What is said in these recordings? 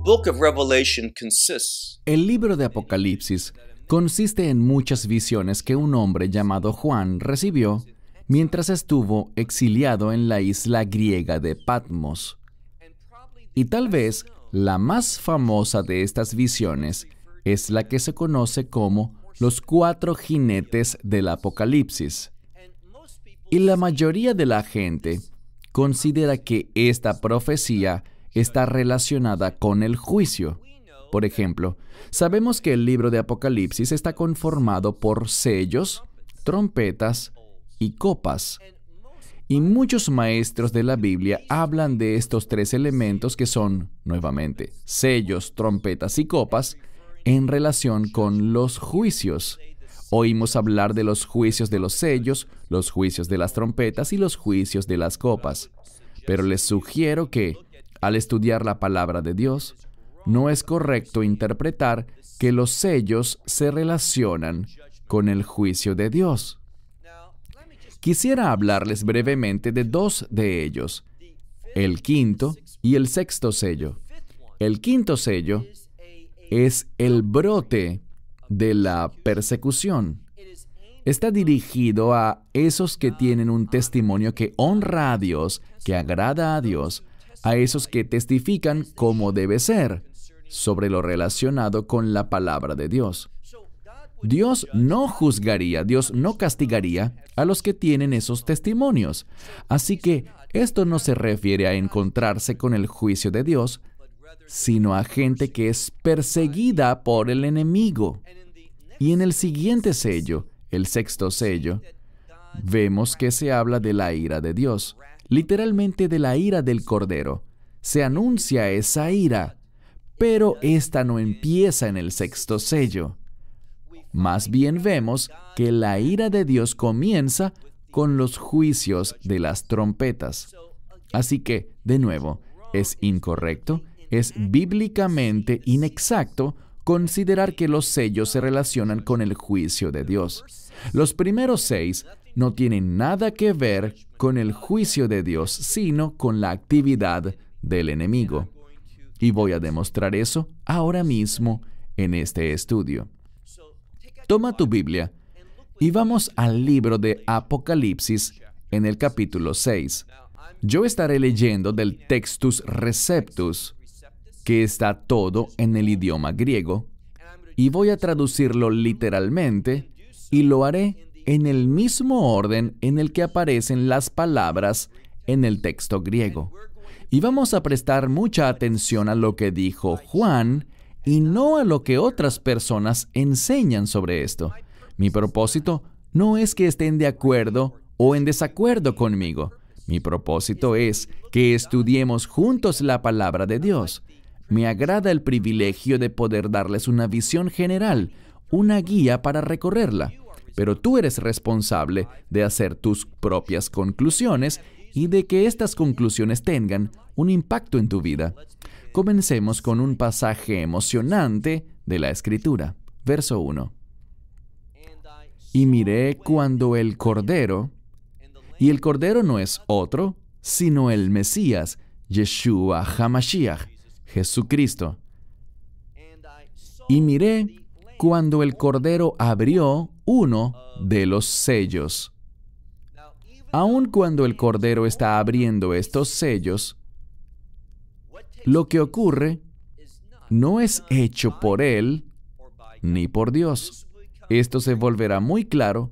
book of Revelation consists El libro de Apocalipsis consiste en muchas visiones que un hombre llamado Juan recibió mientras estuvo exiliado en la isla griega de Patmos. Y tal vez la más famosa de estas visiones es la que se conoce como los 4 jinetes del Apocalipsis. Y la mayoría de la gente considera que esta profecía está relacionada con el juicio. Por ejemplo, sabemos que el libro de Apocalipsis está conformado por sellos, trompetas y copas. Y muchos maestros de la Biblia hablan de estos 3 elementos que son, nuevamente, sellos, trompetas y copas, en relación con los juicios. Oímos hablar de los juicios de los sellos, los juicios de las trompetas y los juicios de las copas. Pero les sugiero que, al estudiar la palabra de Dios, no es correcto interpretar que los sellos se relacionan con el juicio de Dios. Quisiera hablarles brevemente de 2 de ellos, el 5º y el 6º sello. El 5º sello es el brote de la persecución. Está dirigido a esos que tienen un testimonio que honra a Dios, que agrada a Dios, a esos que testifican como debe ser sobre lo relacionado con la palabra de Dios. Dios no juzgaría, Dios no castigaría a los que tienen esos testimonios. Así que esto no se refiere a encontrarse con el juicio de Dios, sino a gente que es perseguida por el enemigo. Y en el siguiente sello, el 6º sello, vemos que se habla de la ira de Dios, literalmente de la ira del Cordero. Se anuncia esa ira, pero esta no empieza en el 6º sello. Más bien vemos que la ira de Dios comienza con los juicios de las trompetas. Así que, de nuevo, es incorrecto, es bíblicamente inexacto considerar que los sellos se relacionan con el juicio de Dios. Los primeros 6 no tienen nada que ver con el juicio de Dios, sino con la actividad del enemigo. Y voy a demostrar eso ahora mismo en este estudio. Toma tu Biblia y vamos al libro de Apocalipsis en el capítulo 6. Yo estaré leyendo del Textus Receptus, que está todo en el idioma griego, y voy a traducirlo literalmente, y lo haré en el mismo orden en el que aparecen las palabras en el texto griego. Y vamos a prestar mucha atención a lo que dijo Juan y no a lo que otras personas enseñan sobre esto. Mi propósito no es que estén de acuerdo o en desacuerdo conmigo. Mi propósito es que estudiemos juntos la palabra de Dios. Me agrada el privilegio de poder darles una visión general, una guía para recorrerla. Pero tú eres responsable de hacer tus propias conclusiones y de que estas conclusiones tengan un impacto en tu vida. Comencemos con un pasaje emocionante de la Escritura. Verso 1. Y miré cuando el Cordero, y el Cordero no es otro, sino el Mesías, Yeshua HaMashiach, Jesucristo. Y miré cuando el Cordero abrió uno de los sellos. Aun cuando el Cordero está abriendo estos sellos, lo que ocurre no es hecho por Él ni por Dios. Esto se volverá muy claro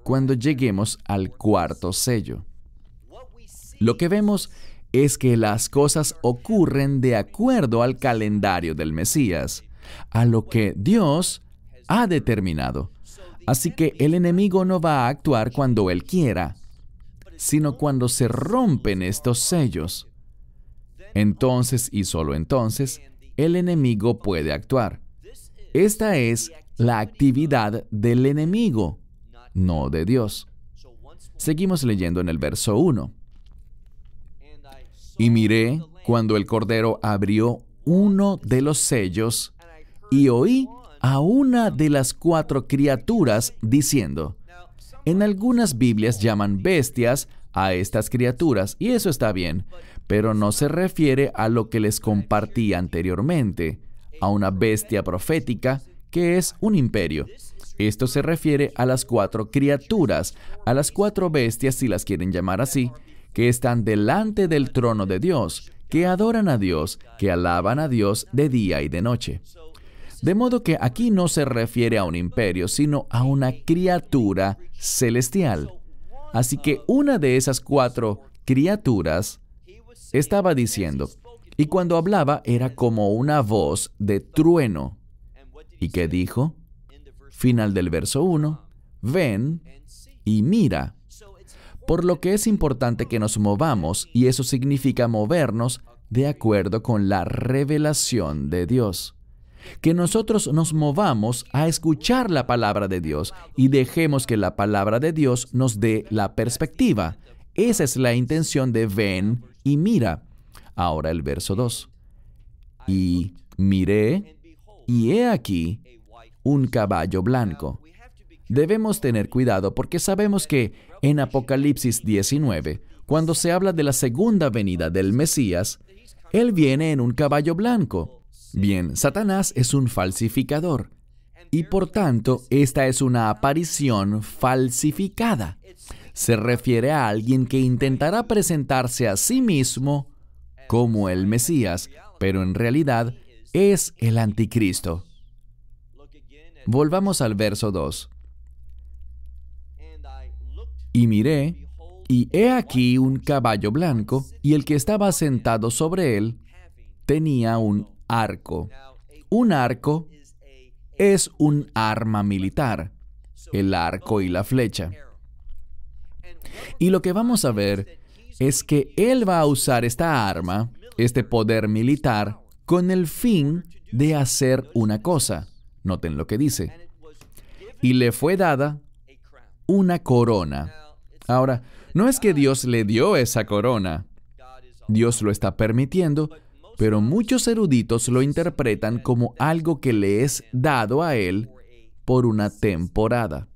cuando lleguemos al 4º sello. Lo que vemos es que las cosas ocurren de acuerdo al calendario del Mesías, a lo que Dios ha determinado. Así que el enemigo no va a actuar cuando él quiera, sino cuando se rompen estos sellos. Entonces, y solo entonces, el enemigo puede actuar. Esta es la actividad del enemigo, no de Dios. Seguimos leyendo en el verso 1. Y miré cuando el Cordero abrió uno de los sellos, y oí a una de las 4 criaturas diciendo. En algunas Biblias llaman bestias a estas criaturas, y eso está bien, pero no se refiere a lo que les compartí anteriormente, a una bestia profética que es un imperio. Esto se refiere a las 4 criaturas, a las 4 bestias, si las quieren llamar así, que están delante del trono de Dios, que adoran a Dios, que alaban a Dios de día y de noche. De modo que aquí no se refiere a un imperio, sino a una criatura celestial. Así que una de esas 4 criaturas estaba diciendo, y cuando hablaba era como una voz de trueno. ¿Y qué dijo? Final del verso 1, ven y mira. Por lo que es importante que nos movamos, y eso significa movernos de acuerdo con la revelación de Dios. Que nosotros nos movamos a escuchar la palabra de Dios y dejemos que la palabra de Dios nos dé la perspectiva. Esa es la intención de ven y mira. Ahora el verso 2. Y miré, y he aquí un caballo blanco. Debemos tener cuidado porque sabemos que en Apocalipsis 19, cuando se habla de la segunda venida del Mesías, Él viene en un caballo blanco. Bien, Satanás es un falsificador y por tanto esta es una aparición falsificada. Se refiere a alguien que intentará presentarse a sí mismo como el Mesías, pero en realidad es el anticristo. Volvamos al verso 2. Y miré, y he aquí un caballo blanco, y el que estaba sentado sobre él tenía un arco. Un arco es un arma militar, el arco y la flecha. Y lo que vamos a ver es que él va a usar esta arma, este poder militar, con el fin de hacer una cosa. Noten lo que dice. Y le fue dada una corona. Ahora, no es que Dios le dio esa corona. Dios lo está permitiendo, pero muchos eruditos lo interpretan como algo que le es dado a él por una temporada.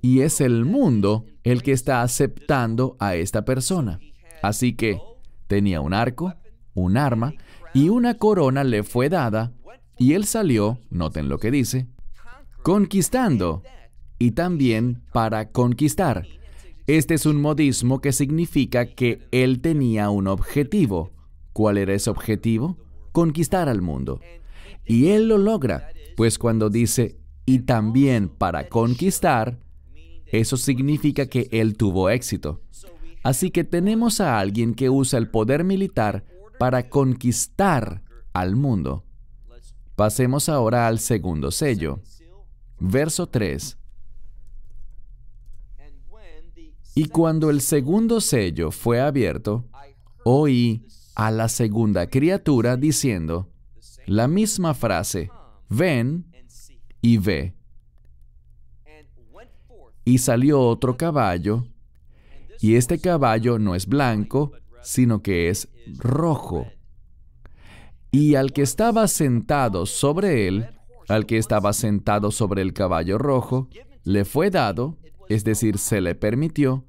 Y es el mundo el que está aceptando a esta persona. Así que tenía un arco, un arma, y una corona le fue dada, y él salió, noten lo que dice, conquistando, y también para conquistar. Este es un modismo que significa que él tenía un objetivo. ¿Cuál era ese objetivo? Conquistar al mundo. Y él lo logra, pues cuando dice, y también para conquistar, eso significa que él tuvo éxito. Así que tenemos a alguien que usa el poder militar para conquistar al mundo. Pasemos ahora al segundo sello. Verso 3. Y cuando el segundo sello fue abierto, oí a la segunda criatura diciendo la misma frase, ven y ve. Y salió otro caballo, y este caballo no es blanco, sino que es rojo. Y al que estaba sentado sobre él, al que estaba sentado sobre el caballo rojo, le fue dado, es decir, se le permitió,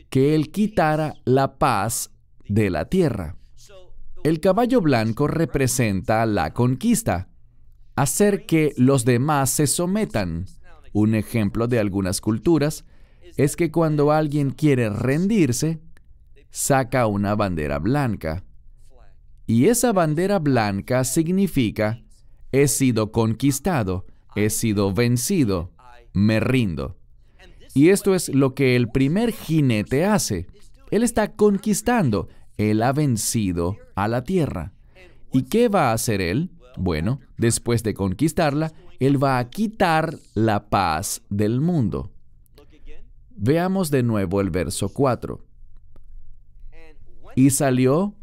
que él quitara la paz de la tierra. El caballo blanco representa la conquista, hacer que los demás se sometan. Un ejemplo de algunas culturas es que cuando alguien quiere rendirse, saca una bandera blanca. Y esa bandera blanca significa, he sido conquistado, he sido vencido, me rindo. Y esto es lo que el primer jinete hace. Él está conquistando, él ha vencido a la tierra. ¿Y qué va a hacer él? Bueno, después de conquistarla, él va a quitar la paz del mundo. Veamos de nuevo el verso 4. Y salió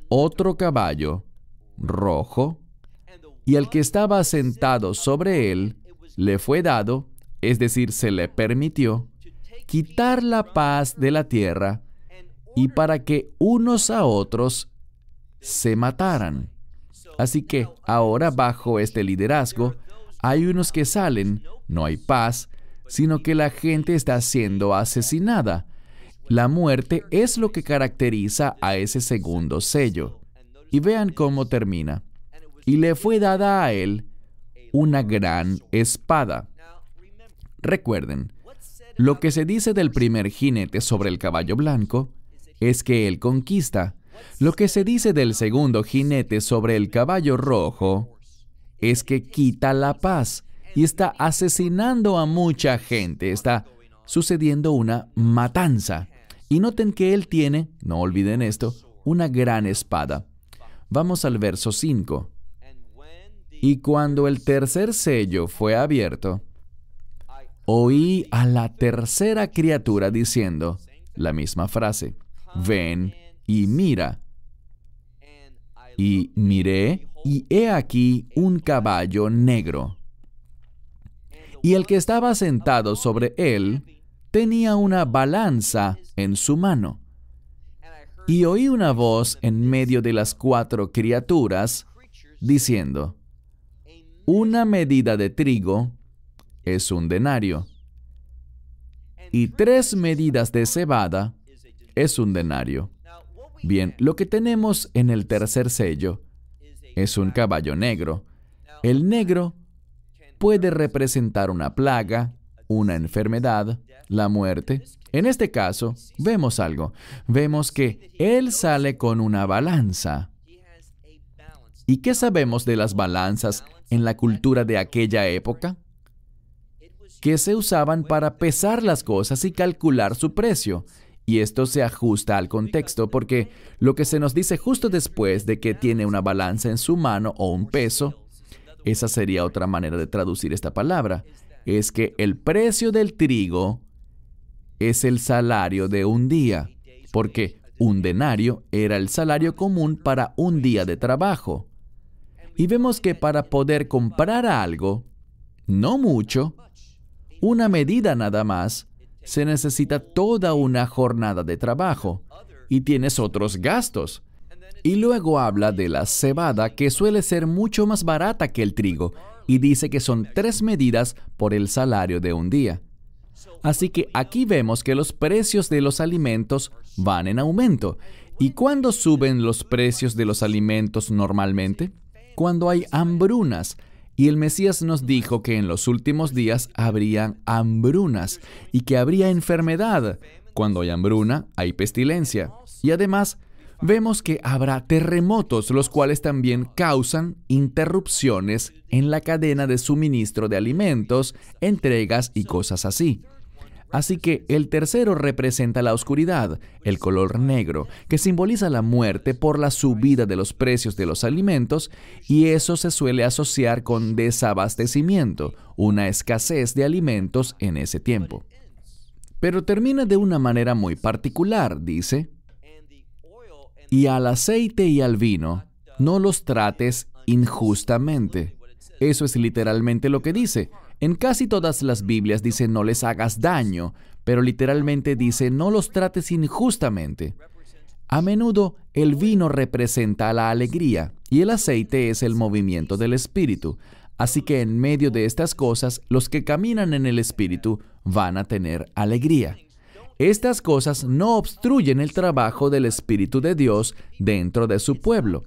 otro caballo, rojo, y al que estaba sentado sobre él, le fue dado, es decir, se le permitió, quitar la paz de la tierra, y para que unos a otros se mataran. Así que ahora bajo este liderazgo, hay unos que salen, no hay paz, sino que la gente está siendo asesinada. La muerte es lo que caracteriza a ese segundo sello. Y vean cómo termina. Y le fue dada a él una gran espada. Recuerden, lo que se dice del primer jinete sobre el caballo blanco es que él conquista. Lo que se dice del segundo jinete sobre el caballo rojo es que quita la paz y está asesinando a mucha gente. Está sucediendo una matanza. Y noten que él tiene, no olviden esto, una gran espada. Vamos al verso 5. Y cuando el tercer sello fue abierto, oí a la tercera criatura diciendo la misma frase: ven y mira. Y miré, y he aquí un caballo negro. Y el que estaba sentado sobre él tenía una balanza en su mano. Y oí una voz en medio de las cuatro criaturas diciendo: una medida de trigo es un denario, y 3 medidas de cebada es un denario. Bien, lo que tenemos en el tercer sello es un caballo negro. El negro puede representar una plaga, una enfermedad, la muerte. En este caso, vemos algo. Vemos que él sale con una balanza. ¿Y qué sabemos de las balanzas en la cultura de aquella época? Que se usaban para pesar las cosas y calcular su precio. Y esto se ajusta al contexto porque lo que se nos dice justo después de que tiene una balanza en su mano o un peso, esa sería otra manera de traducir esta palabra, es que el precio del trigo es el salario de un día, porque un denario era el salario común para un día de trabajo. Y vemos que para poder comprar algo, no mucho, una medida nada más, se necesita toda una jornada de trabajo y tienes otros gastos. Y luego habla de la cebada, que suele ser mucho más barata que el trigo, y dice que son 3 medidas por el salario de un día. Así que aquí vemos que los precios de los alimentos van en aumento. ¿Y cuándo suben los precios de los alimentos normalmente? Cuando hay hambrunas. Y el Mesías nos dijo que en los últimos días habrían hambrunas y que habría enfermedad. Cuando hay hambruna, hay pestilencia. Y además, vemos que habrá terremotos, los cuales también causan interrupciones en la cadena de suministro de alimentos, entregas y cosas así. Así que el tercero representa la oscuridad, el color negro, que simboliza la muerte por la subida de los precios de los alimentos, y eso se suele asociar con desabastecimiento, una escasez de alimentos en ese tiempo. Pero termina de una manera muy particular, dice: y al aceite y al vino no los trates injustamente. Eso es literalmente lo que dice. En casi todas las Biblias dice no les hagas daño, pero literalmente dice no los trates injustamente. A menudo el vino representa la alegría y el aceite es el movimiento del espíritu. Así que en medio de estas cosas, los que caminan en el espíritu van a tener alegría. Estas cosas no obstruyen el trabajo del Espíritu de Dios dentro de su pueblo.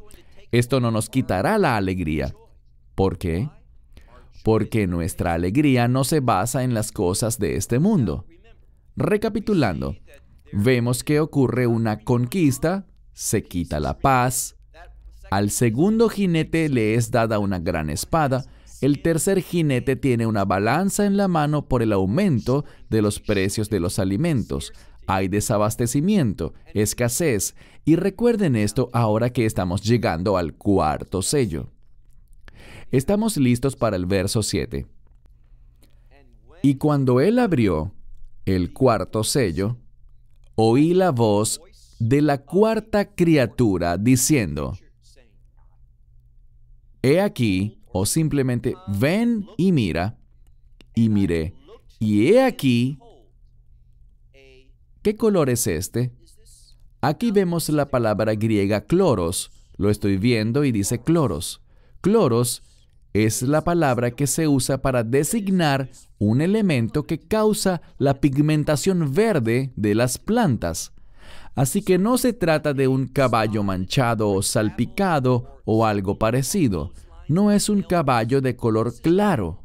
Esto no nos quitará la alegría. ¿Por qué? Porque nuestra alegría no se basa en las cosas de este mundo. Recapitulando, vemos que ocurre una conquista, se quita la paz, al segundo jinete le es dada una gran espada, el tercer jinete tiene una balanza en la mano por el aumento de los precios de los alimentos. Hay desabastecimiento, escasez, y recuerden esto ahora que estamos llegando al cuarto sello. Estamos listos para el verso 7. Y cuando él abrió el cuarto sello, oí la voz de la cuarta criatura diciendo: he aquí, o simplemente ven y mira, y miré, y he aquí. ¿Qué color es este? Aquí vemos la palabra griega cloros. Lo estoy viendo y dice cloros. Cloros es la palabra que se usa para designar un elemento que causa la pigmentación verde de las plantas. Así que no se trata de un caballo manchado o salpicado o algo parecido. No es un caballo de color claro.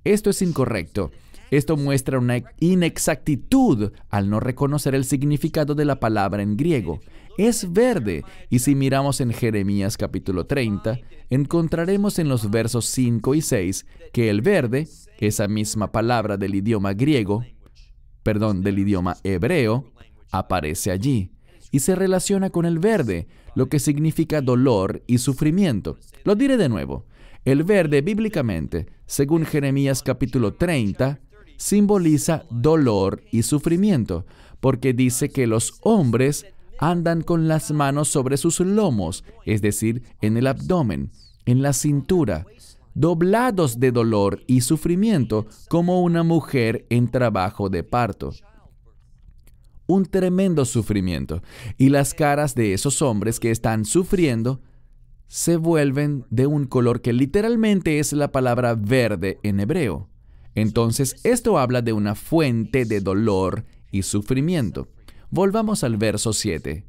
Esto es incorrecto. Esto muestra una inexactitud al no reconocer el significado de la palabra en griego. Es verde, y si miramos en Jeremías capítulo 30, encontraremos en los versos 5 y 6 que el verde, esa misma palabra del idioma del idioma hebreo, aparece allí y se relaciona con el verde, lo que significa dolor y sufrimiento. Lo diré de nuevo. El verde bíblicamente, según Jeremías capítulo 30, simboliza dolor y sufrimiento, porque dice que los hombres andan con las manos sobre sus lomos, es decir, en el abdomen, en la cintura, doblados de dolor y sufrimiento como una mujer en trabajo de parto. Un tremendo sufrimiento, y las caras de esos hombres que están sufriendo se vuelven de un color que literalmente es la palabra verde en hebreo. Entonces, esto habla de una fuente de dolor y sufrimiento. Volvamos al verso 7.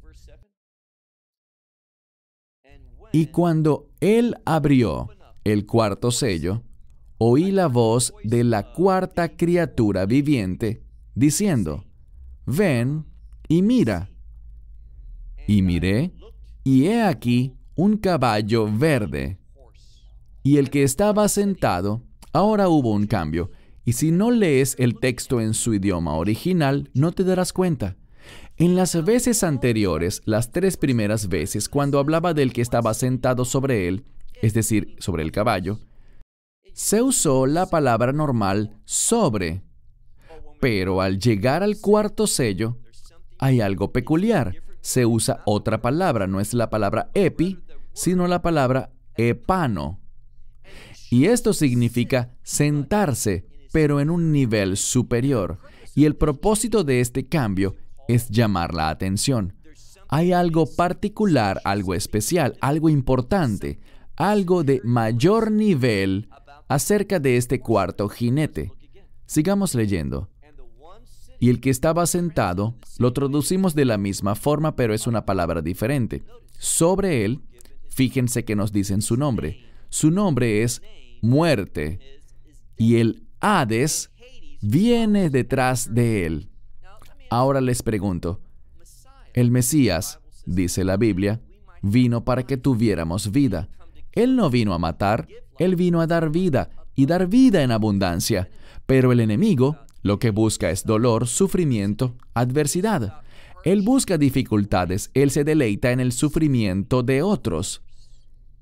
Y cuando él abrió el cuarto sello, oí la voz de la cuarta criatura viviente, diciendo, ven y mira. Y miré, y he aquí un caballo verde. Y el que estaba sentado, ahora hubo un cambio, y si no lees el texto en su idioma original, no te darás cuenta. En las veces anteriores, las 3 primeras veces, cuando hablaba del que estaba sentado sobre él, es decir, sobre el caballo, se usó la palabra normal sobre. Pero al llegar al cuarto sello, hay algo peculiar. Se usa otra palabra, no es la palabra epi, sino la palabra epano. Y esto significa sentarse, pero en un nivel superior. Y el propósito de este cambio es llamar la atención. Hay algo particular, algo especial, algo importante, algo de mayor nivel acerca de este cuarto jinete. Sigamos leyendo. Y el que estaba sentado, lo traducimos de la misma forma, pero es una palabra diferente. Sobre él, fíjense que nos dicen su nombre. Su nombre es Muerte, y el Hades viene detrás de él. Ahora les pregunto, el Mesías, dice la Biblia, vino para que tuviéramos vida. Él no vino a matar, Él vino a dar vida, y dar vida en abundancia. Pero el enemigo lo que busca es dolor, sufrimiento, adversidad. Él busca dificultades, Él se deleita en el sufrimiento de otros.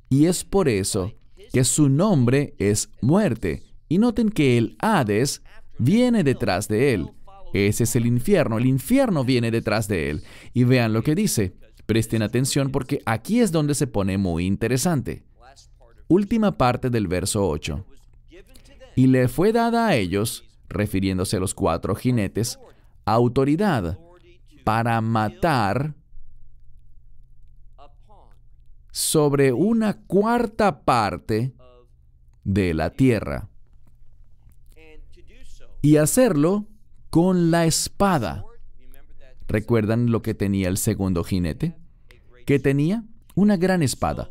Y es por eso que su nombre es Muerte. Y noten que el Hades viene detrás de Él. Ese es el infierno viene detrás de Él. Y vean lo que dice. Presten atención porque aquí es donde se pone muy interesante. Última parte del verso 8. Y le fue dada a ellos, refiriéndose a los 4 jinetes, autoridad para matar sobre una cuarta parte de la tierra. Y hacerlo con la espada. ¿Recuerdan lo que tenía el segundo jinete? Que tenía una gran espada.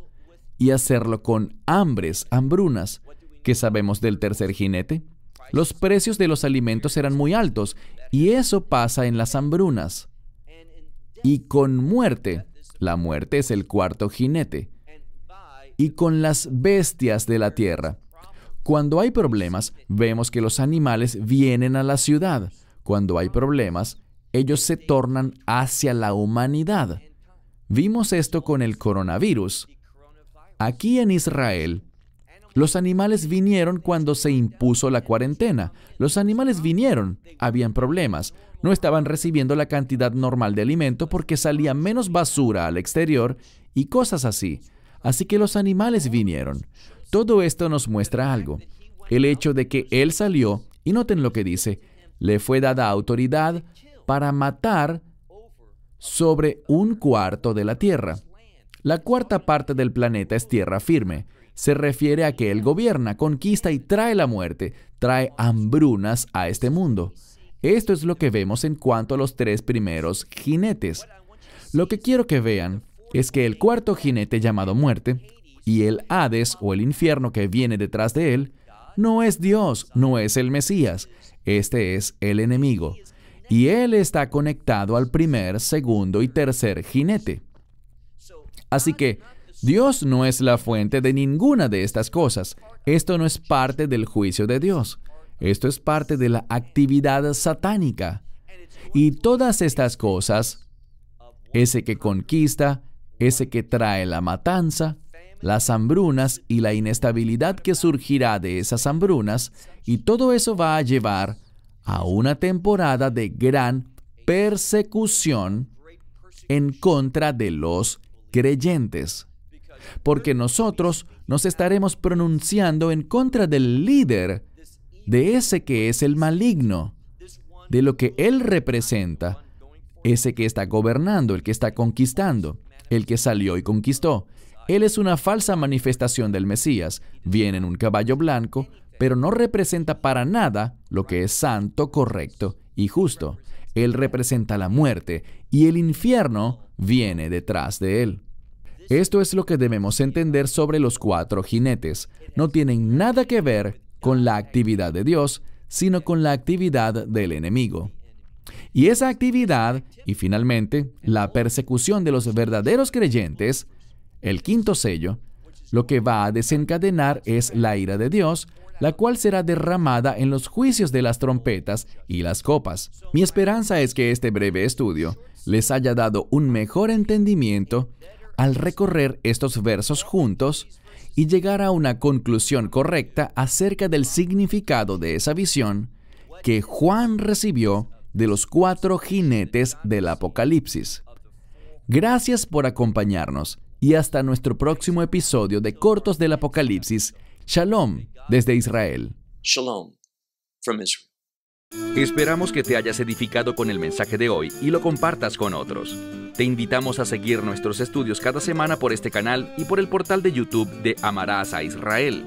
Y hacerlo con hambrunas. ¿Qué sabemos del tercer jinete? Los precios de los alimentos eran muy altos, y eso pasa en las hambrunas. Y con muerte, la muerte es el cuarto jinete, y con las bestias de la tierra. Cuando hay problemas, vemos que los animales vienen a la ciudad. Cuando hay problemas, ellos se tornan hacia la humanidad. Vimos esto con el coronavirus. Aquí en Israel, los animales vinieron cuando se impuso la cuarentena. Los animales vinieron, habían problemas. No estaban recibiendo la cantidad normal de alimento porque salía menos basura al exterior y cosas así. Así que los animales vinieron. Todo esto nos muestra algo. El hecho de que Él salió, y noten lo que dice, le fue dada autoridad para matar sobre un cuarto de la tierra. La cuarta parte del planeta es tierra firme. se refiere a que Él gobierna, conquista y trae la muerte, trae hambrunas a este mundo. Esto es lo que vemos en cuanto a los 3 primeros jinetes. Lo que quiero que vean es que el cuarto jinete llamado muerte y el Hades o el infierno que viene detrás de él no es Dios, no es el Mesías. Este es el enemigo. Y él está conectado al primer, segundo y tercer jinete. Así que Dios no es la fuente de ninguna de estas cosas. Esto no es parte del juicio de Dios. Esto es parte de la actividad satánica. Y todas estas cosas, ese que conquista, ese que trae la matanza, las hambrunas y la inestabilidad que surgirá de esas hambrunas, y todo eso va a llevar a una temporada de gran persecución en contra de los creyentes. Porque nosotros nos estaremos pronunciando en contra del líder, de ese que es el maligno, de lo que él representa, ese que está gobernando, el que está conquistando, el que salió y conquistó. Él es una falsa manifestación del Mesías, viene en un caballo blanco, pero no representa para nada lo que es santo, correcto y justo. Él representa la muerte y el infierno viene detrás de él. Esto es lo que debemos entender sobre los 4 jinetes. No tienen nada que ver con la actividad de Dios, sino con la actividad del enemigo. Y esa actividad, y finalmente, la persecución de los verdaderos creyentes, el 5º sello, lo que va a desencadenar es la ira de Dios, la cual será derramada en los juicios de las trompetas y las copas. Mi esperanza es que este breve estudio les haya dado un mejor entendimiento al recorrer estos versos juntos y llegar a una conclusión correcta acerca del significado de esa visión que Juan recibió de los 4 jinetes del Apocalipsis. Gracias por acompañarnos y hasta nuestro próximo episodio de Cortos del Apocalipsis. Shalom desde Israel. Shalom from Israel. Esperamos que te hayas edificado con el mensaje de hoy y lo compartas con otros. Te invitamos a seguir nuestros estudios cada semana por este canal y por el portal de YouTube de Amarás a Israel.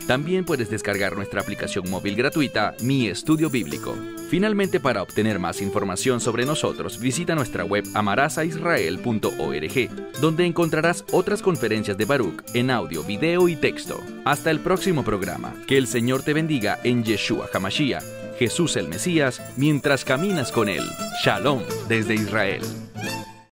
También puedes descargar nuestra aplicación móvil gratuita, Mi Estudio Bíblico. Finalmente, para obtener más información sobre nosotros, visita nuestra web amarasaisrael.org, donde encontrarás otras conferencias de Baruch en audio, video y texto. Hasta el próximo programa. Que el Señor te bendiga en Yeshua HaMashiach, Jesús el Mesías, mientras caminas con Él. Shalom desde Israel.